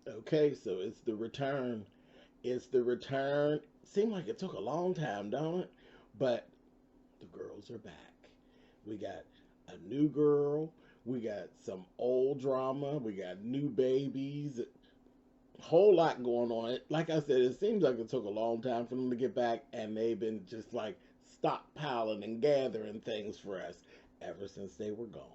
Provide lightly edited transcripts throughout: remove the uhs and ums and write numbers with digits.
Okay, so it's the return. It's the return. Seemed like it took a long time, don't it? But the girls are back. We got a new girl. We got some old drama. We got new babies. Whole lot going on. Like I said, it seems like it took a long time for them to get back, and they've been just like stockpiling and gathering things for us ever since they were gone.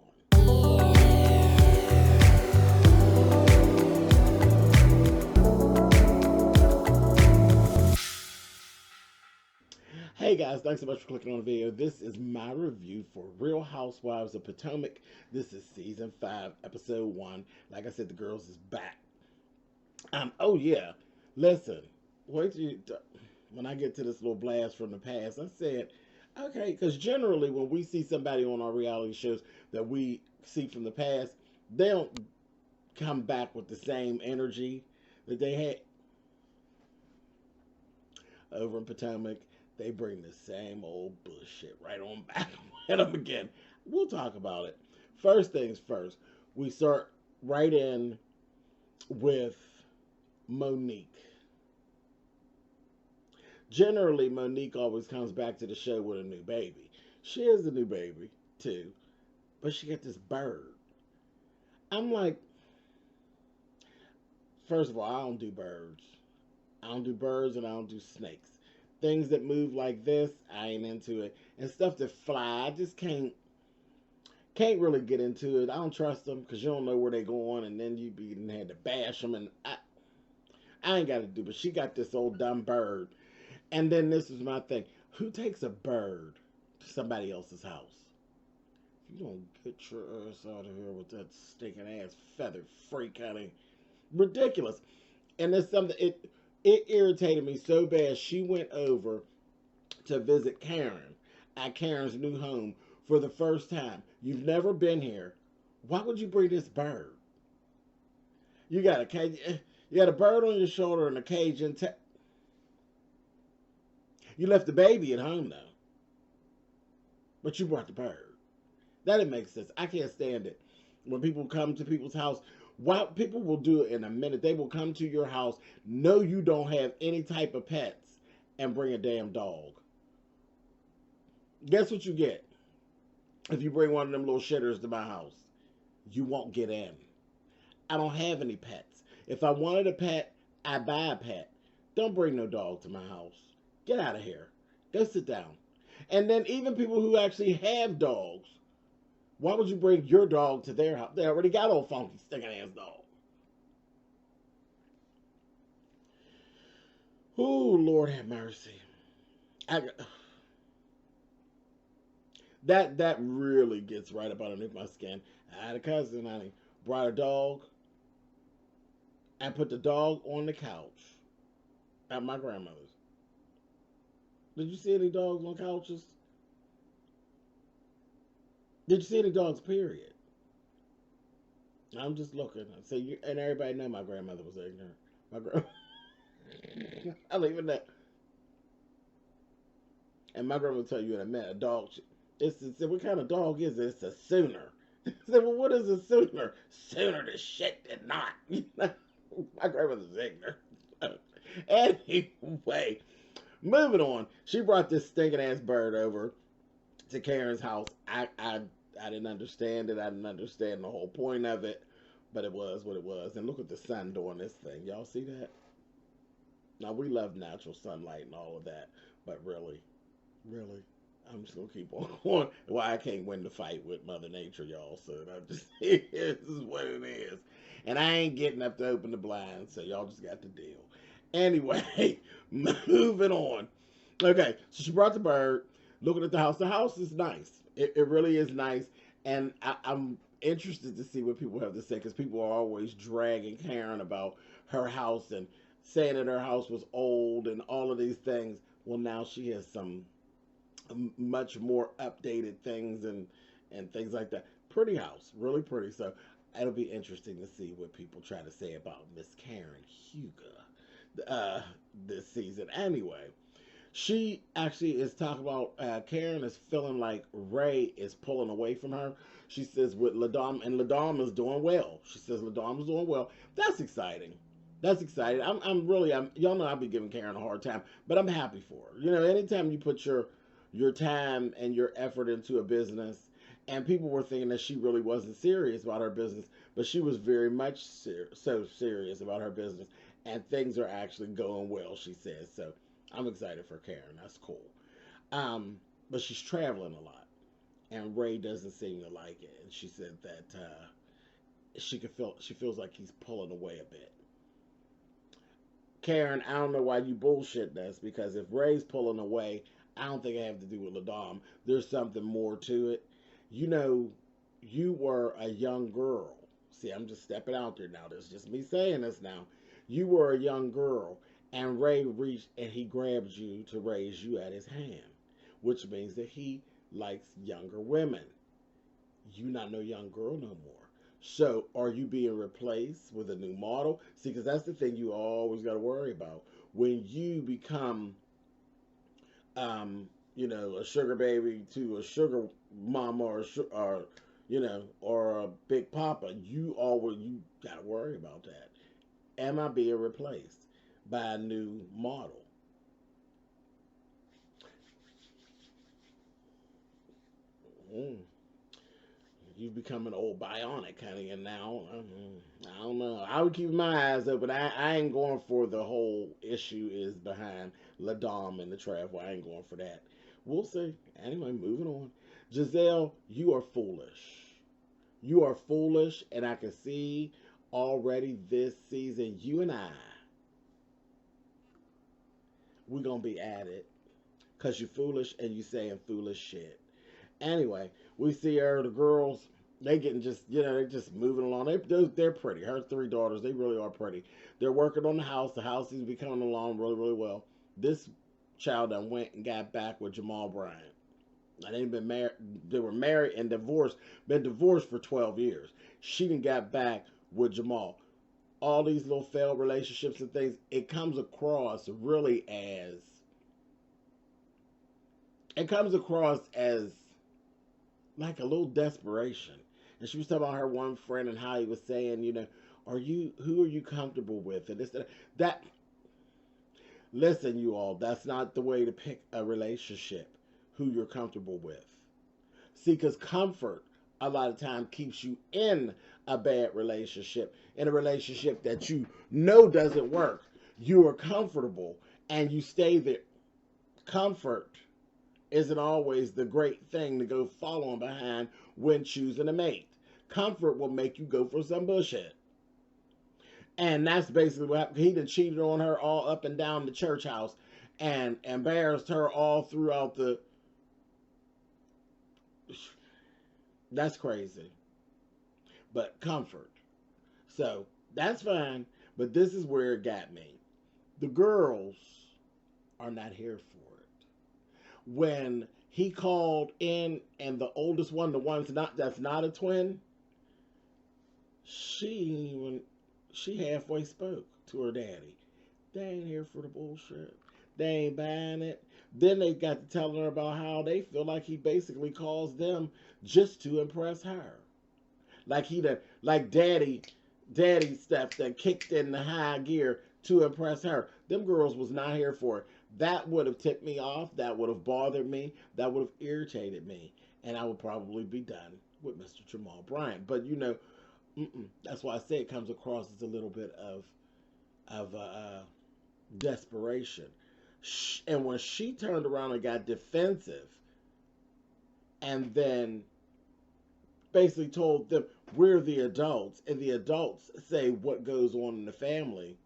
Hey guys, thanks so much for clicking on the video. This is my review for Real Housewives of Potomac. This is season 5, episode 1. Like I said, the girls is back. Oh yeah, listen, wait till you, when I get to this little blast from the past, I said, okay, because generally when we see somebody on our reality shows that we see from the past, they don't come back with the same energy that they had over in Potomac. They bring the same old bullshit right on back at them again. We'll talk about it. First things first, we start right in with Monique. Generally, Monique always comes back to the show with a new baby. She is a new baby, too, but she got this bird. I'm like, first of all, I don't do birds. I don't do birds and I don't do snakes. Things that move like this, I ain't into it. And stuff that fly, I just can't really get into it. I don't trust them because you don't know where they're going, and then you be had to bash them, and I ain't got to do. But she got this old dumb bird, and then this is my thing: who takes a bird to somebody else's house? If you don't get your ass out of here with that stinking ass feather freak, honey, ridiculous. And there's something it irritated me so bad. She went over to visit Karen at Karen's new home for the first time. You've never been here. Why would you bring this bird? You got a cage. You got a bird on your shoulder and a cage in. You left the baby at home though, but you brought the bird. That didn't make sense. I can't stand it when people come to people's house. Why people will do it in a minute. They will come to your house, know you don't have any type of pets, and bring a damn dog. Guess what you get if you bring one of them little shitters to my house? You won't get in. I don't have any pets. If I wanted a pet, I buy a pet. Don't bring no dog to my house. Get out of here. Go sit down. And then even people who actually have dogs, why would you bring your dog to their house? They already got old funky stinking ass dog. Oh Lord have mercy. I, that really gets right up underneath my skin. I had a cousin, honey, brought a dog and put the dog on the couch at my grandmother's. Did you see any dogs on couches? Did you see any dogs? Period. I'm just looking. So you and everybody know my grandmother was ignorant. My I don't even know. And my grandma will tell you in a minute. A dog. Said, what kind of dog is it? It's a Sooner. I said, well, what is a Sooner? Sooner to shit than not. My grandmother's ignorant. Anyway, moving on. She brought this stinking ass bird over to Karen's house. I didn't understand it. I didn't understand the whole point of it, but it was what it was. And look at the sun doing this thing. Y'all see that? Now we love natural sunlight and all of that, but really, really, I'm just gonna keep on going. Well, I can't win the fight with Mother Nature, y'all. So I just this is what it is, and I ain't getting up to open the blinds, so y'all just got to deal. Anyway, moving on. Okay, so she brought the bird. Looking at the house. The house is nice. It really is nice. And I'm interested to see what people have to say because people are always dragging Karen about her house and saying that her house was old and all of these things. Well, now she has some much more updated things and things like that. Pretty house. Really pretty. So it'll be interesting to see what people try to say about Miss Karen Huger this season. Anyway, she actually is talking about Karen is feeling like Ray is pulling away from her. She says with Ladom, and Ladom is doing well. She says Ladom is doing well. That's exciting. That's exciting. Y'all know I'll be giving Karen a hard time, but I'm happy for her. You know, anytime you put your time and your effort into a business, and people were thinking that she really wasn't serious about her business, but she was very much so serious about her business, and things are actually going well. She says so. I'm excited for Karen. That's cool. Um, but she's traveling a lot, and Ray doesn't seem to like it. And she said that she feels like he's pulling away a bit. Karen, I don't know why you bullshit this, because if Ray's pulling away, I don't think it have to do with Ladom. There's something more to it. You know, you were a young girl. See, I'm just stepping out there now. This is just me saying this now. You were a young girl, and Ray reached and he grabbed you to raise you at his hand, which means that he likes younger women. You not no young girl no more. So are you being replaced with a new model? See, because that's the thing you always got to worry about when you become, you know, a sugar baby to a sugar mama or you know, or a big papa. You got to worry about that. Am I being replaced by a new model? Mm. You become an old bionic kind of now. I don't know. I would keep my eyes open. I ain't going for the whole issue is behind Ladom and the travel. I ain't going for that. We'll see. Anyway, moving on. Gisele, you are foolish. You are foolish, and I can see already this season, you and we're going to be at it. Because you're foolish and you saying foolish shit. Anyway, we see her, the girls, they getting just, you know, they're just moving along. They're pretty. Her three daughters, they really are pretty. They're working on the house. The house is becoming along really, really well. This child done went and got back with Jamal Bryant. And they've been married. They were married and divorced. Been divorced for 12 years. She done got back with Jamal. All these little failed relationships and things. It comes across really as. It comes across as like a little desperation. And she was talking about her one friend and how he was saying, you know, who are you comfortable with? And this, that, listen, you all, that's not the way to pick a relationship, who you're comfortable with. See, because comfort a lot of time keeps you in a bad relationship, in a relationship that you know doesn't work. You are comfortable and you stay there. Comfort isn't always the great thing to go following behind when choosing a mate. Comfort will make you go for some bullshit. And that's basically what happened. He done cheated on her all up and down the church house and embarrassed her all throughout the. That's crazy. But comfort. So that's fine. But this is where it got me. The girls are not here for it. When he called in and the oldest one, the one that's not a twin, she halfway spoke to her daddy. They ain't here for the bullshit. They ain't buying it. Then they got to telling her about how they feel like he basically calls them just to impress her. Like like daddy stuff that kicked in the high gear to impress her. Them girls was not here for it. That would have tipped me off. That would have bothered me. That would have irritated me. And I would probably be done with Mr. Jamal Bryant. But you know, that's why I say it comes across as a little bit of desperation. And when she turned around and got defensive, and then basically told them we're the adults, and the adults say what goes on in the family.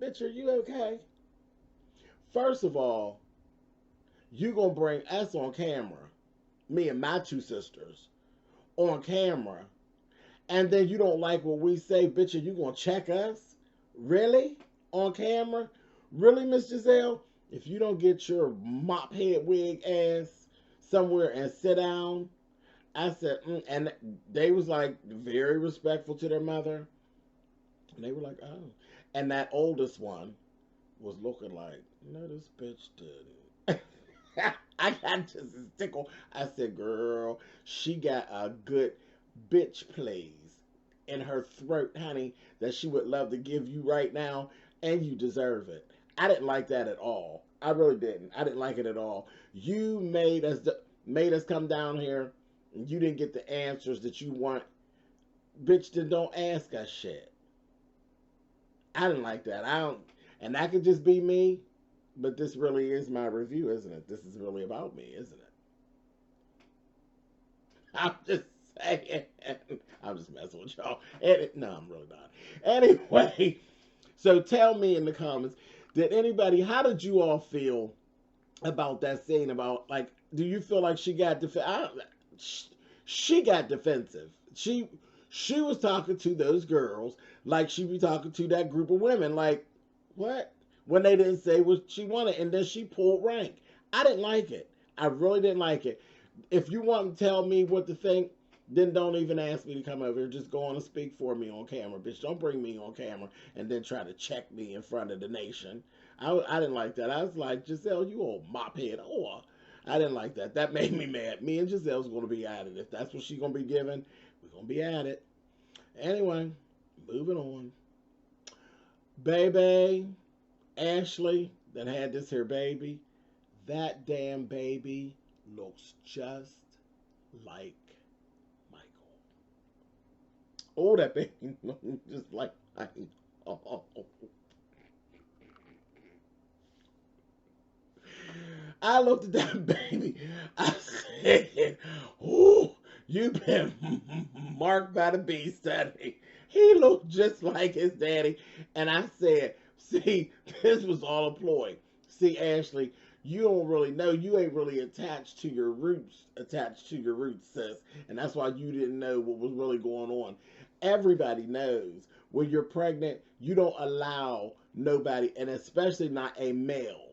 Bitch, are you okay? First of all, you gonna bring us on camera, me and my two sisters, on camera, and then you don't like what we say, bitch, are you gonna check us? Really? On camera? Really, Miss Gisele? If you don't get your mop head wig ass somewhere and sit down, I said, and they was like very respectful to their mother. And they were like, oh. And that oldest one was looking like, no, this bitch didn't. I got just as tickled. I said, girl, she got a good bitch, please. in her throat, honey, that she would love to give you right now, and you deserve it. I didn't like that at all. I really didn't. I didn't like it at all. You made us come down here, and you didn't get the answers that you want. Bitch, then don't ask us shit. I didn't like that. I don't, and that could just be me, but this really is my review, isn't it? This is really about me, isn't it? I'm just saying. I'm just messing with y'all. No, I'm really not. Anyway, so tell me in the comments, how did you all feel about that scene? About, like, do you feel like she got she got defensive. She was talking to those girls like she be talking to that group of women. Like, what? When they didn't say what she wanted, and then she pulled rank. I didn't like it. I really didn't like it. If you want to tell me what to think, then don't even ask me to come over here. Just go on and speak for me on camera, bitch. Don't bring me on camera and then try to check me in front of the nation. I didn't like that. I was like, Gisele, you old mophead. Oh, I didn't like that. That made me mad. Me and Gisele's going to be at it. If that's what she's going to be giving, we're going to be at it. Anyway, moving on. Baby, Ashley, that had this here baby, that damn baby looks just like Michael. Oh, that baby looks just like Michael. Oh. I looked at that baby. I said, "Ooh, you've been marked by the beast, daddy." He looked just like his daddy. And I said, "See, this was all a ploy. See, Ashley, you don't really know. You ain't really attached to your roots, sis. And that's why you didn't know what was really going on. Everybody knows when you're pregnant, you don't allow nobody, and especially not a male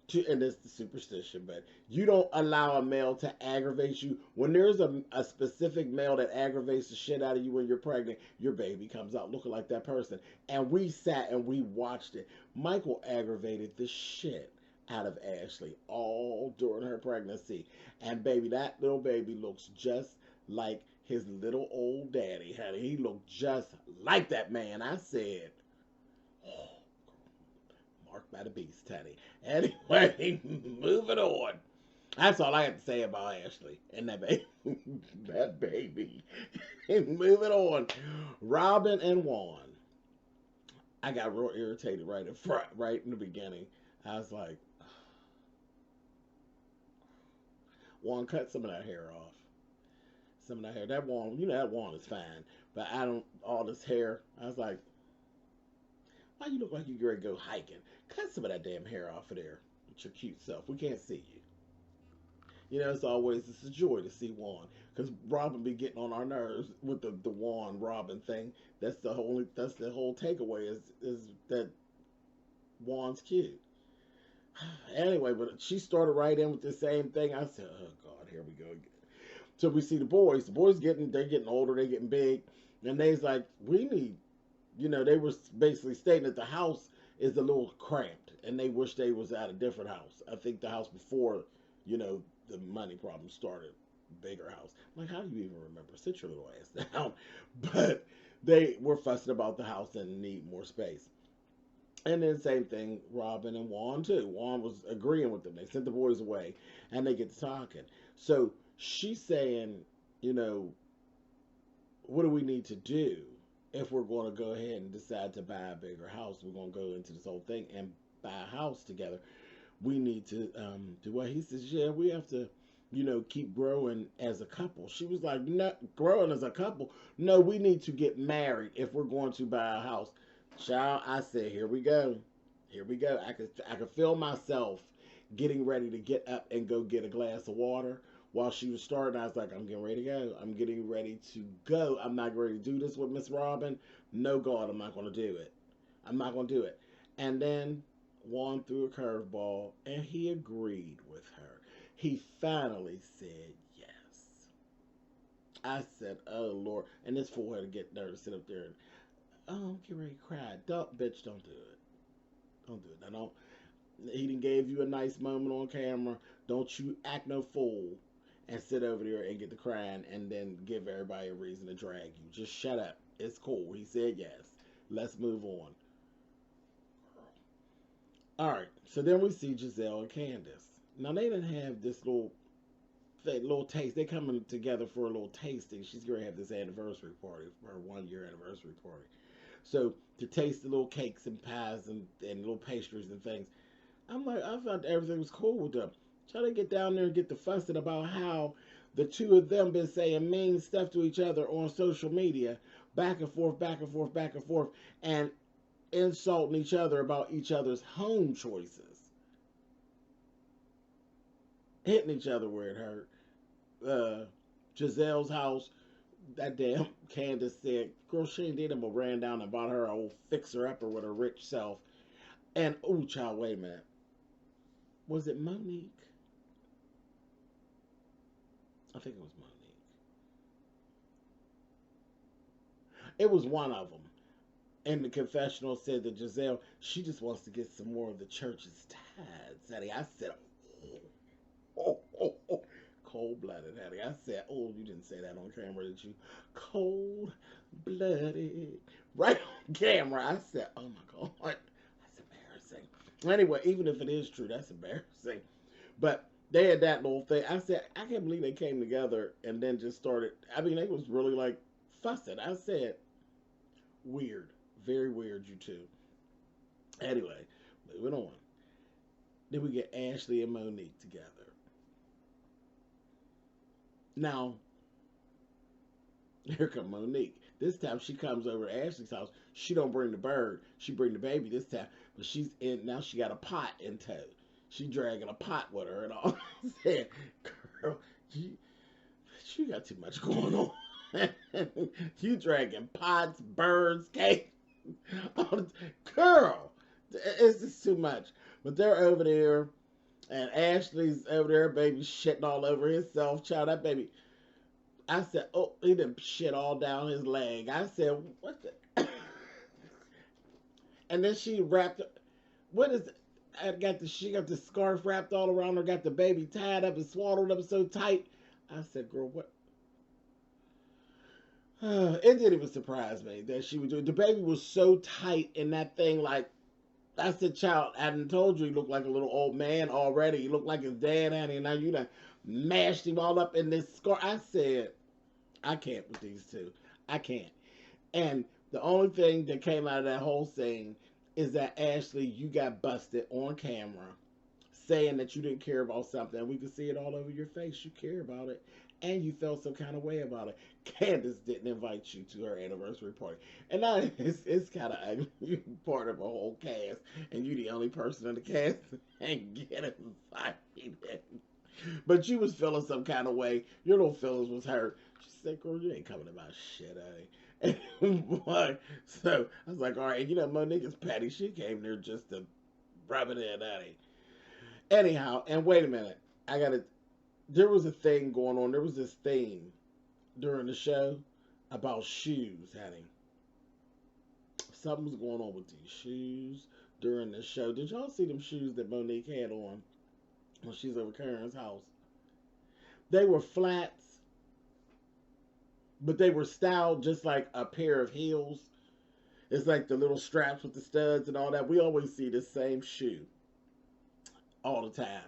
to, and it's the superstition, but you don't allow a male to aggravate you. When there's a specific male that aggravates the shit out of you when you're pregnant, your baby comes out looking like that person. And we sat and we watched it. Michael aggravated the shit out of Ashley all during her pregnancy. And baby, that little baby looks just like his little old daddy, honey. He looked just like that man. I said, oh, marked by the beast, honey. Anyway, moving on. That's all I have to say about Ashley and that baby. That baby. Moving on. Robin and Juan. I got real irritated right in front, right in the beginning. I was like, Juan, cut some of that hair off. Some of that hair. That Juan, that Juan is fine. But I don't, all this hair. I was like, why you look like you ready to go hiking? Cut some of that damn hair off of there with your cute self. We can't see you. It's a joy to see Juan. Because Robin be getting on our nerves with the Juan Robin thing. That's the whole takeaway is that Juan's cute. Anyway, but she started right in with the same thing. I said, oh God, here we go again. So we see the boys. The boys they're getting older, they're getting big. And they's like, we need, they were basically stating that the house is a little cramped. And they wish they was at a different house. I think the house before, the money problem started, bigger house. I'm like, how do you even remember? Sit your little ass down. But they were fussing about the house and need more space. And then same thing, Robin and Juan too. Juan was agreeing with them. They sent the boys away and they get to talking. So she's saying, what do we need to do if we're going to go ahead and decide to buy a bigger house? We're going to go into this whole thing and buy a house together. We need to do what he says. Yeah, we have to, keep growing as a couple. She was like, no, growing as a couple. No, we need to get married if we're going to buy a house. Child, I said, here we go. Here we go. I could feel myself getting ready to get up and go get a glass of water. While she was starting, I was like, I'm getting ready to go. I'm getting ready to go. I'm not ready to do this with Miss Robin. No, God, I'm not going to do it. I'm not going to do it. And then Juan threw a curveball, and he agreed with her. He finally said yes. I said, oh, Lord. And this fool had to get there to sit up there and, oh, I'm getting ready to cry. Bitch, don't do it. Don't do it. Now, don't. He done gave you a nice moment on camera. Don't you act no fool and sit over there and get the crying and then give everybody a reason to drag you. Just shut up. It's cool. He said yes. Let's move on. All right. So then we see Gisele and Candace. Now they didn't have this little taste. They coming together for a little tasting. She's going to have this anniversary party, her 1 year anniversary party. So to taste the little cakes and pies and little pastries and things. I'm like, I thought everything was cool with them. Try to get down there and get the fussing about how the two of them been saying mean stuff to each other on social media, back and forth, back and forth, back and forth, and insulting each other about each other's home choices, hitting each other where it hurt. Gisele's house, that damn Candace said, girl, she ain't did him, but ran down and bought her old fixer-upper with her rich self. And, ooh, child, wait a minute. Was it Monique? I think it was Monique. It was one of them. And the confessional said that Gisele, she just wants to get some more of the church's tithes. Honey, I said, oh. Cold-blooded, honey. I said, oh, you didn't say that on camera, did you? Cold-blooded. Right on camera. I said, oh my God. That's embarrassing. Anyway, even if it is true, that's embarrassing. But they had that little thing. I said, I can't believe they came together and then just started. I mean, they was really like fussing. I said, weird. Very weird, you two. Anyway, moving on. Then we get Ashley and Monique together. Now, here come Monique. This time she comes over to Ashley's house. She don't bring the bird. She bring the baby this time. But she's in, now she got a pot in tow. She dragging a pot with her and all. I said, girl, you got too much going on. You dragging pots, birds, cake. Girl, it's just too much. But they're over there, and Ashley's over there, baby, shitting all over himself. Child, that baby. I said, oh, he done shit all down his leg. I said, what the? And then she wrapped, what is it? She got the scarf wrapped all around her, got the baby tied up and swaddled up so tight. I said, girl, what? It didn't even surprise me that she would do it. The baby was so tight in that thing, like, I said, child, I done told you he looked like a little old man already. He looked like his dad, honey, and now you done mashed him all up in this scarf. I said, I can't with these two. I can't. And the only thing that came out of that whole thing is that, Ashley, you got busted on camera saying that you didn't care about something. And we could see it all over your face. You care about it. And you felt some kind of way about it. Candace didn't invite you to her anniversary party. And now it's kind of ugly. You're part of a whole cast. And you're the only person in the cast that ain't get invited. But you was feeling some kind of way. Your little feelings was hurt. She said, girl, you ain't coming to my shit, eh? Boy, so I was like, all right, you know, Monique is petty. She came there just to rub it in, honey. Anyhow, and wait a minute. There was a thing going on. There was this theme during the show about shoes, honey. Something was going on with these shoes during the show. Did y'all see them shoes that Monique had on when she's over Karen's house? They were flats, but they were styled just like a pair of heels. It's like the little straps with the studs and all that. We always see the same shoe all the time.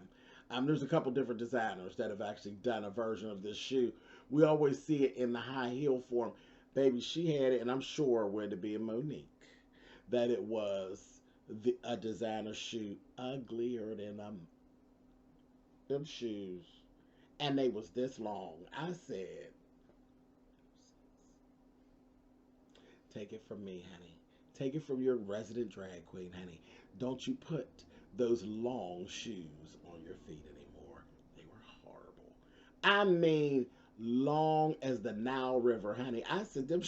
There's a couple different designers that have actually done a version of this shoe. We always see it in the high heel form. Baby, she had it, and I'm sure where to be a Monique, that it was a designer shoe, uglier than them shoes. And they was this long. I said, take it from me, honey. Take it from your resident drag queen, honey. Don't you put those long shoes on your feet anymore. They were horrible. I mean, long as the Nile River, honey. I said, them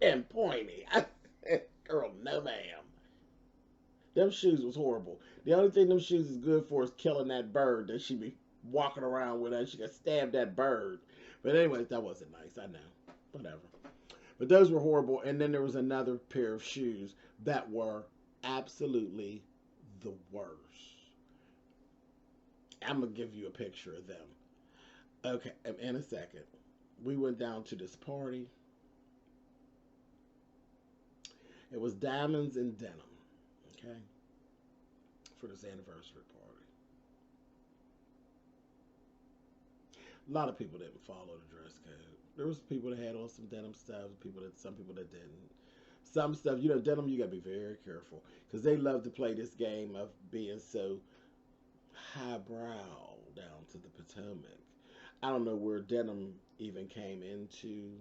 and pointy. I said, girl, no ma'am. Them shoes was horrible. The only thing them shoes is good for is killing that bird that she be walking around with her. She could stab that bird. But anyways, that wasn't nice. I know. Whatever. But those were horrible. And then there was another pair of shoes that were absolutely the worst. I'm going to give you a picture of them. Okay, in a second. We went down to this party. It was diamonds and denim. Okay, for this anniversary party. A lot of people didn't follow the dress code. There was people that had on some denim stuff, some people that didn't. Some stuff, denim, you gotta be very careful because they love to play this game of being so highbrow down to the Potomac. I don't know where denim even came into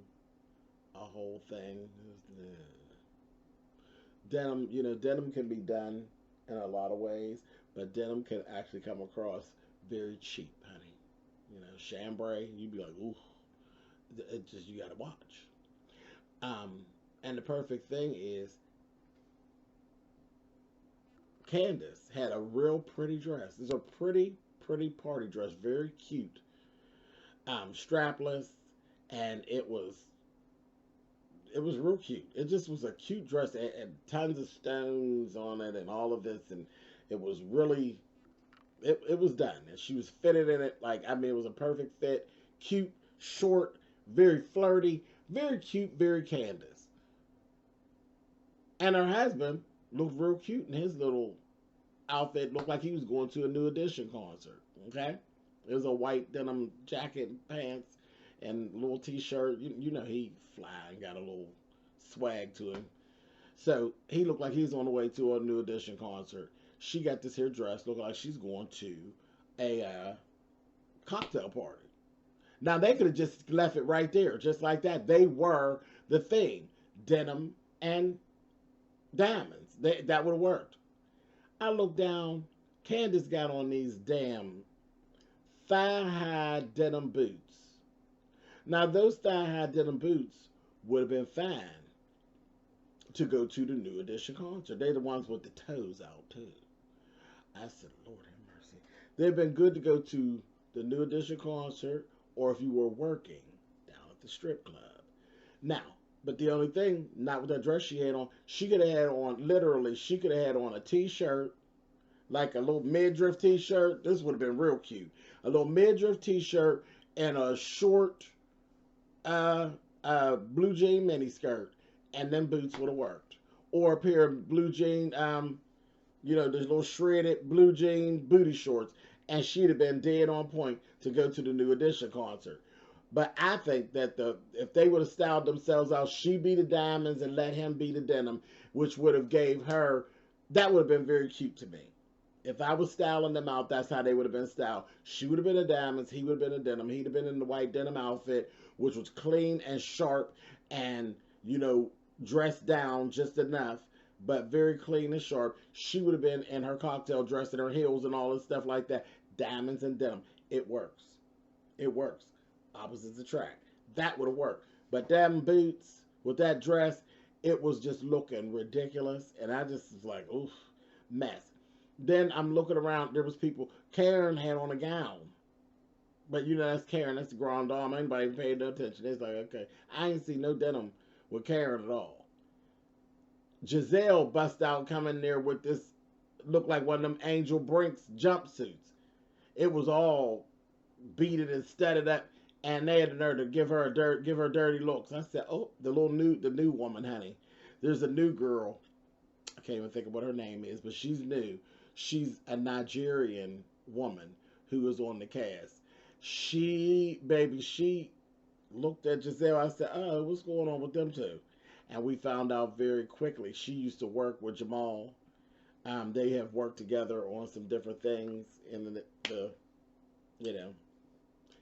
a whole thing. Denim, denim can be done in a lot of ways, but denim can actually come across very cheap, honey. Chambray, you'd be like, ooh, it just you gotta watch. Um, and the perfect thing is, Candace had a real pretty dress. It's a pretty, pretty party dress, very cute, strapless, and it was real cute. It just was a cute dress and tons of stones on it and all of this, and it was really it was done. And she was fitted in it like I mean, it was a perfect fit, cute, short, very flirty, very cute, very Candace. And her husband looked real cute in his little outfit. Looked like he was going to a New Edition concert. Okay, it was a white denim jacket and pants and a little t-shirt. He fly and got a little swag to him. So he looked like he's on the way to a New Edition concert. She got this here dress, looking like she's going to a cocktail party. Now they could have just left it right there, just like that. They were the thing, denim and diamonds. That would have worked. I looked down. Candace got on these damn thigh-high denim boots. Now those thigh-high denim boots would have been fine to go to the New Edition concert. They're the ones with the toes out too. I said, Lord have mercy. They've been good to go to the New Edition concert or if you were working down at the strip club. Now, but the only thing, not with that dress she had on, she could have had on, literally, she could have had on a t-shirt, like a little midriff t-shirt. This would have been real cute. A little midriff t-shirt and a short blue jean mini skirt, and them boots would have worked. Or a pair of blue jean, those little shredded blue jean booty shorts, and she'd have been dead on point to go to the New Edition concert. But I think that if they would have styled themselves out, she be the diamonds and let him be the denim, which would have gave her, that would have been very cute to me. If I was styling them out, that's how they would have been styled. She would have been the diamonds, he would have been a denim. He'd have been in the white denim outfit, which was clean and sharp and, dressed down just enough, but very clean and sharp. She would have been in her cocktail dress and her heels and all this stuff like that. Diamonds and denim. It works. It works. Opposites attract. That would have worked. But them boots with that dress, it was just looking ridiculous. And I just was like, oof, mess. Then I'm looking around. There was people. Karen had on a gown. But that's Karen. That's the grand dame. Anybody paid no attention. It's like, okay. I ain't see no denim with Karen at all. Gisele bust out coming there with this, looked like one of them Angel Brinks jumpsuits. It was all beaded and studded up, and they had the nerve to give her dirty looks. I said, oh, the new woman, honey. There's a new girl. I can't even think of what her name is, but she's new. She's a Nigerian woman who was on the cast. She looked at Gisele. I said, oh, what's going on with them two? And we found out very quickly she used to work with Jamal. They have worked together on some different things in the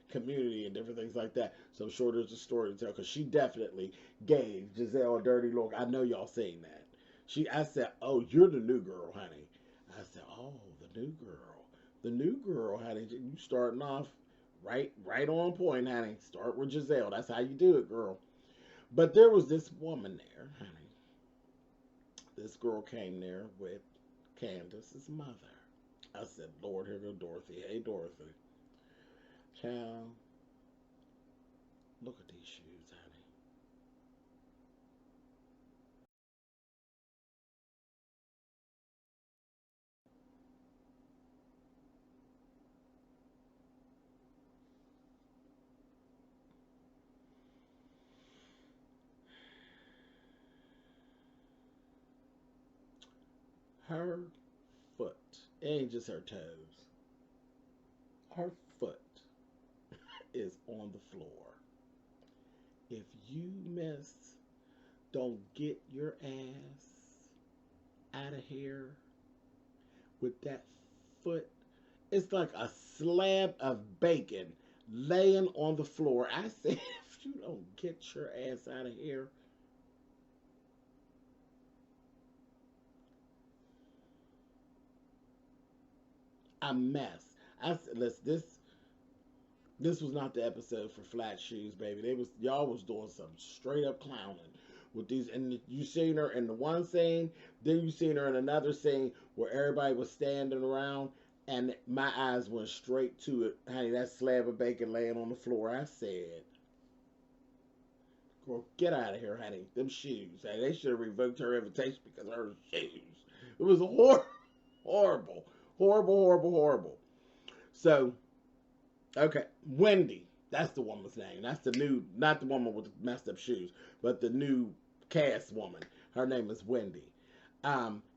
community and different things like that. So I'm sure there's a story to tell because she definitely gave Gisele a dirty look. I know y'all seen that. I said, oh, you're the new girl, honey. I said, oh, the new girl. The new girl, honey. You starting off right on point, honey. Start with Gisele. That's how you do it, girl. But there was this woman there, honey. This girl came there with Candace's mother. I said, Lord, here go Dorothy. Hey, Dorothy. Child, look at these shoes, honey. Her foot, it ain't just her toes, her foot is on the floor. If you, miss, don't get your ass out of here with that foot, it's like a slab of bacon laying on the floor. I said, if you don't get your ass out of here, a mess. I said, listen, this was not the episode for flat shoes, baby. They was y'all was doing some straight up clowning with these, and you seen her in the one scene, then you seen her in another scene where everybody was standing around, and my eyes went straight to it, honey. That slab of bacon laying on the floor. I said, "Girl, get out of here, honey. Them shoes. Hey, they should have revoked her invitation because of her shoes. It was horrible, horrible, horrible, horrible, horrible." So, okay, Wendy. That's the woman's name. That's the new, not the woman with the messed up shoes, but the new cast woman. Her name is Wendy.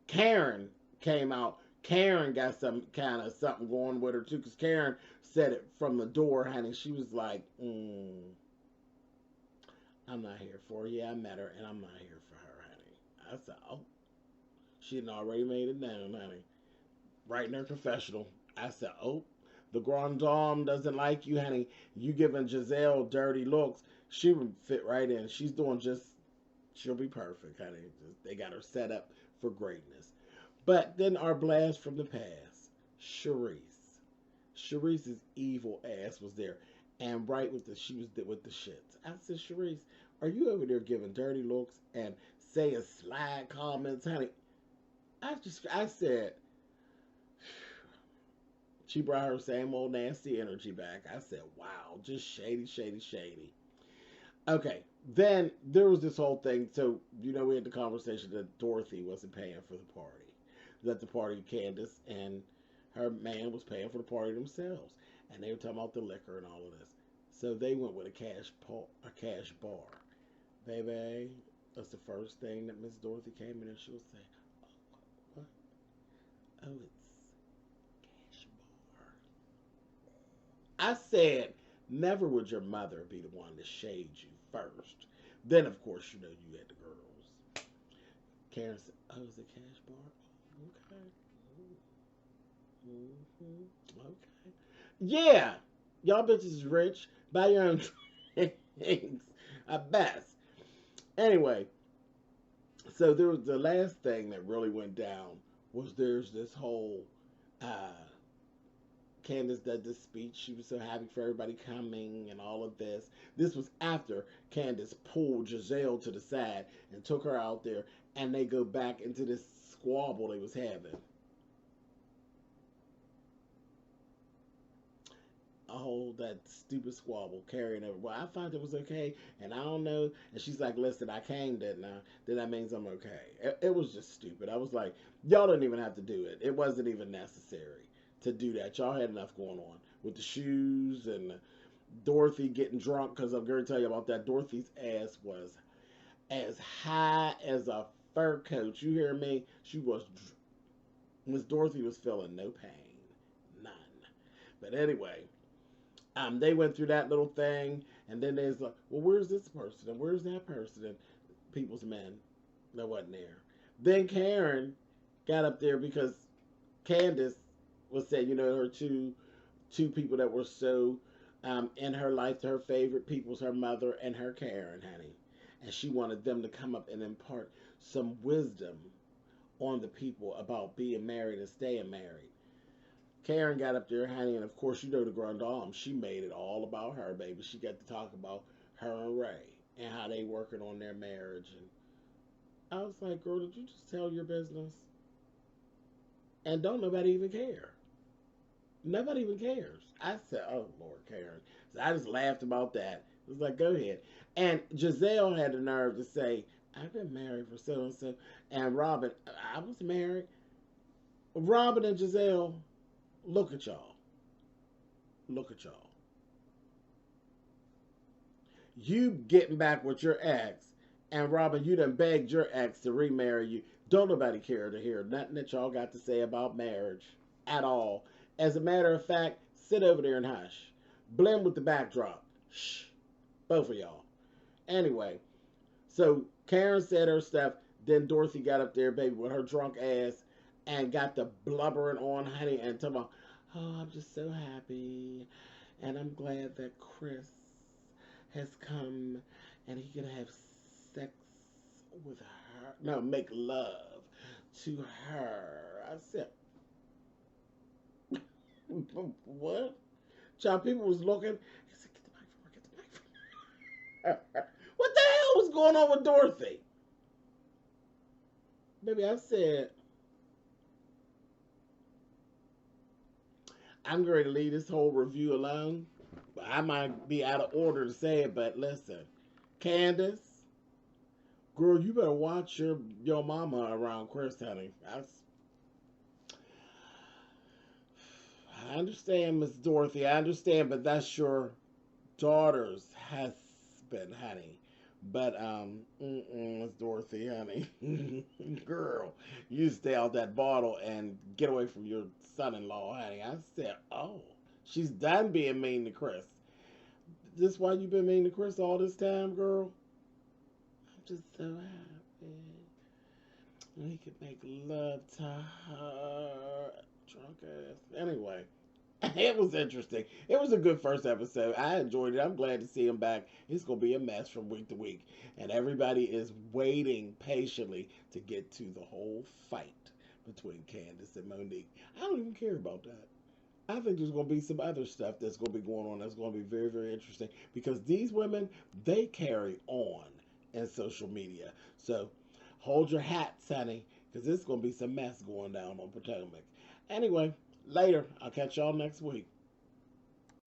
Karen came out. Karen got some kind of something going with her too, because Karen said it from the door, honey. She was like, I'm not here for her. Yeah, I met her, and I'm not here for her, honey. I said, oh, she had already made it down, honey. Right in her confessional. I said, oh, the Grand Dame doesn't like you, honey. You giving Gisele dirty looks. She would fit right in. She's doing just, she'll be perfect, honey. They got her set up for greatness. But then our blast from the past, Charisse. Charisse's evil ass was there. And right with the, she was with the shits. I said, Charisse, are you over there giving dirty looks and saying slide comments, honey? I said, she brought her same old nasty energy back. I said, wow, just shady, shady, shady. Okay, then there was this whole thing. So, you know, we had the conversation that Dorothy wasn't paying for the party. That the party, Candace and her man was paying for the party themselves. And they were talking about the liquor and all of this. So they went with a cash bar. Baby, that's the first thing that Miss Dorothy came in and she would say, oh, what? Oh, it's cash bar. I said, never would your mother be the one to shade you first. Then, of course, you know you had the girls. Karen said, oh, is it cash bar? Oh, okay. Mm-hmm. Okay. Yeah. Y'all bitches is rich. Buy your own things. I best. Anyway, so there was the last thing that really went down was there's this whole Candace did this speech. She was so happy for everybody coming and all of this. This was after Candace pulled Gisele to the side and took her out there, and they go back into this squabble they was having. Oh, that stupid squabble carrying over. Well, I thought it was okay, and I don't know. And she's like, listen, I came, didn't I? Then that means I'm okay. It was just stupid. I was like, y'all didn't even have to do it. It wasn't even necessary to do that. Y'all had enough going on with the shoes and Dorothy getting drunk, because I'm going to tell you about that. Dorothy's ass was as high as a fur coat. You hear me? She was, Miss Dorothy was feeling no pain. None. But anyway, they went through that little thing, and then there's like, well, where's this person and where's that person? And people's men that wasn't there. Then Karen got up there because Candace was saying, you know, her two people that were so in her life, to her favorite people's her mother and her Karen, honey, and she wanted them to come up and impart some wisdom on the people about being married and staying married. Karen got up there, honey, and of course, you know the Grand Dame. She made it all about her, baby. She got to talk about her and Ray and how they working on their marriage. And I was like, girl, did you just tell your business? And don't nobody even care. Nobody even cares. I said, oh, Lord, Karen. So I just laughed about that. It was like, go ahead. And Gisele had the nerve to say, I've been married for so and so. And Robin, I was married. Robin and Gisele, look at y'all. Look at y'all. You getting back with your ex, and Robin, you done begged your ex to remarry you. Don't nobody care to hear nothing that y'all got to say about marriage at all. As a matter of fact, sit over there and hush. Blend with the backdrop. Shh. Both of y'all. Anyway, so Karen said her stuff. Then Dorothy got up there, baby, with her drunk ass and got the blubbering on, honey, and talking about, oh, I'm just so happy. And I'm glad that Chris has come and he can have sex with her. No, make love to her. I said, what? Child, people was looking. He said, get the mic from her, get the mic from her. What the hell was going on with Dorothy? Baby, I said, I'm going to leave this whole review alone. I might be out of order to say it, but listen. Candace, girl, you better watch your mama around Chris, honey. I understand, Miss Dorothy. I understand, but that's your daughter's husband, honey. But Miss Dorothy, honey, girl, you stay out that bottle and get away from your son-in-law, honey. I said, oh, she's done being mean to Chris. This why you been mean to Chris all this time, girl? I'm just so happy. We could make love to her. Drunk ass. Anyway, it was interesting. It was a good first episode. I enjoyed it. I'm glad to see him back. It's going to be a mess from week to week. And everybody is waiting patiently to get to the whole fight between Candace and Monique. I don't even care about that. I think there's going to be some other stuff that's going to be going on that's going to be very, very interesting because these women, they carry on in social media. So hold your hats, honey, because there's going to be some mess going down on Potomac. Anyway, later. I'll catch y'all next week.